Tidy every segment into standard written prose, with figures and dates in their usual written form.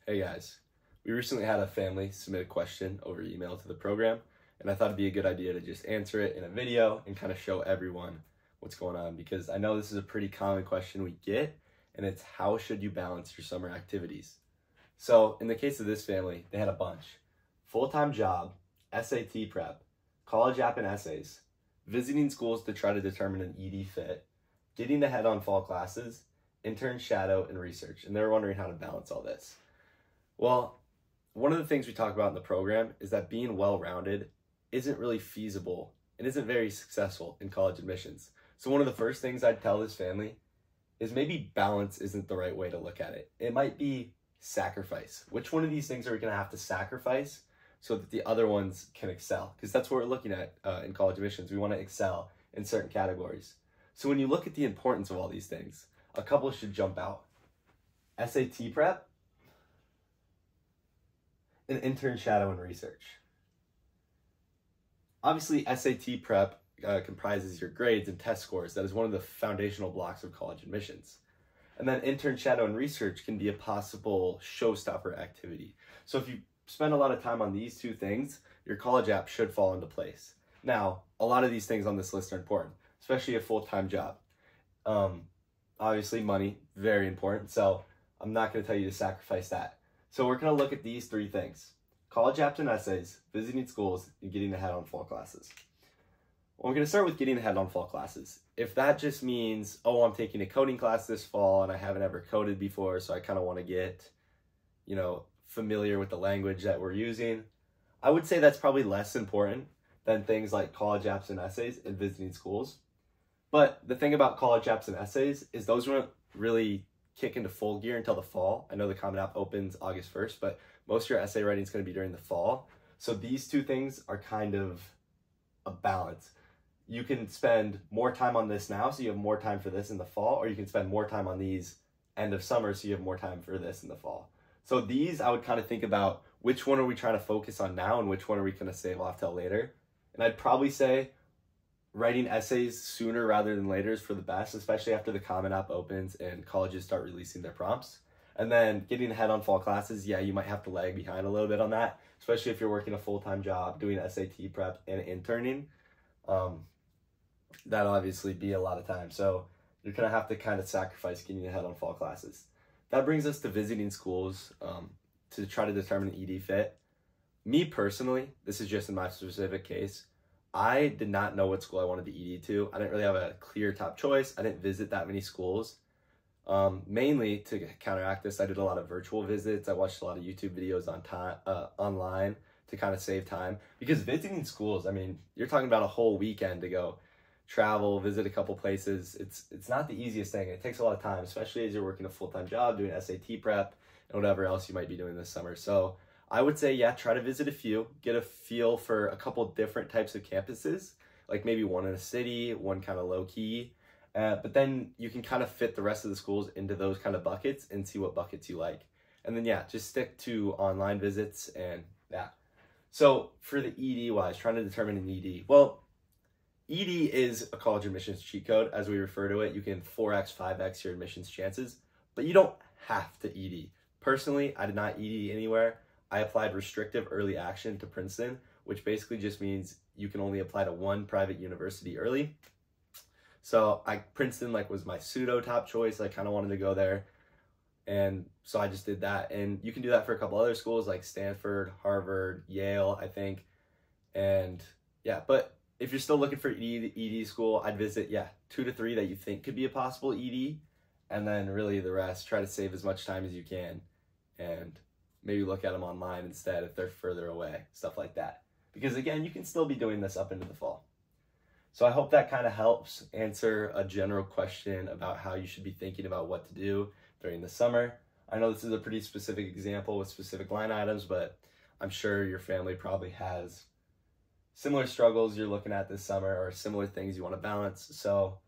Hey guys, we recently had a family submit a question over email to the program, and I thought it'd be a good idea to just answer it in a video and kind of show everyone what's going on, because I know this is a pretty common question we get, and it's how should you balance your summer activities? So in the case of this family, they had a bunch: full-time job, SAT prep, college app and essays, visiting schools to try to determine an ED fit, getting ahead on fall classes, intern, shadow, and research. And they were wondering how to balance all this. Well, one of the things we talk about in the program is that being well-rounded isn't really feasible and isn't very successful in college admissions. So one of the first things I'd tell this family is maybe balance isn't the right way to look at it. It might be sacrifice. Which one of these things are we going to have to sacrifice so that the other ones can excel? Because that's what we're looking at in college admissions. We want to excel in certain categories. So when you look at the importance of all these things, a couple should jump out. SAT prep, and intern, shadow, and research. Obviously, SAT prep comprises your grades and test scores. That is one of the foundational blocks of college admissions. And then intern, shadow, and research can be a possible showstopper activity. So if you spend a lot of time on these two things, your college app should fall into place. Now, a lot of these things on this list are important, especially a full-time job. Obviously, money, very important. So I'm not going to tell you to sacrifice that. So we're going to look at these three things: college apps and essays, visiting schools, and getting ahead on fall classes. Well, we're going to start with getting ahead on fall classes. If that just means, oh, I'm taking a coding class this fall and I haven't ever coded before, so I kind of want to get, familiar with the language that we're using, I would say that's probably less important than things like college apps and essays and visiting schools. But the thing about college apps and essays is those won't really kick into full gear until the fall. I know the Common App opens August 1st, but most of your essay writing is going to be during the fall. So these two things are kind of a balance. You can spend more time on this now, so you have more time for this in the fall, or you can spend more time on these end of summer, so you have more time for this in the fall. So these, I would kind of think about which one are we trying to focus on now and which one are we going to save off till later. And I'd probably say writing essays sooner rather than later is for the best, especially after the Common App opens and colleges start releasing their prompts. And then getting ahead on fall classes, yeah, you might have to lag behind a little bit on that, especially if you're working a full-time job, doing SAT prep and interning. That'll obviously be a lot of time. So you're going to have to kind of sacrifice getting ahead on fall classes. That brings us to visiting schools to try to determine an ED fit. Me personally, this is just in my specific case, I did not know what school I wanted to ED to. I didn't really have a clear top choice. I didn't visit that many schools. Mainly to counteract this, I did a lot of virtual visits. I watched a lot of YouTube videos online to kind of save time. Because visiting schools, I mean, you're talking about a whole weekend to go travel, visit a couple places. It's not the easiest thing. It takes a lot of time, especially as you're working a full-time job, doing SAT prep, and whatever else you might be doing this summer. So I would say, yeah, try to visit a few, get a feel for a couple different types of campuses, like maybe one in a city, one kind of low key, but then you can kind of fit the rest of the schools into those kind of buckets and see what buckets you like. And then, yeah, just stick to online visits and yeah. So for the ED wise, trying to determine an ED. Well, ED is a college admissions cheat code, as we refer to it. You can 4x, 5x your admissions chances, but you don't have to ED. Personally, I did not ED anywhere. I applied restrictive early action to Princeton, which basically just means you can only apply to one private university early. So Princeton was my pseudo top choice. I kind of wanted to go there. And so I just did that. And you can do that for a couple other schools like Stanford, Harvard, Yale, I think. And yeah, but if you're still looking for ED school, I'd visit, 2 to 3 that you think could be a possible ED. And then really the rest, try to save as much time as you can. And maybe look at them online instead if they're further away, stuff like that. Because again, you can still be doing this up into the fall. So I hope that kind of helps answer a general question about how you should be thinking about what to do during the summer. I know this is a pretty specific example with specific line items, but I'm sure your family probably has similar struggles you're looking at this summer or similar things you want to balance. So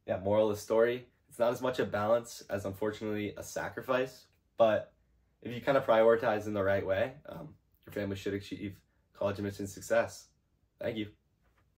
yeah, moral of the story, it's not as much a balance as unfortunately a sacrifice, but if you kind of prioritize in the right way, your family should achieve college admission success. Thank you.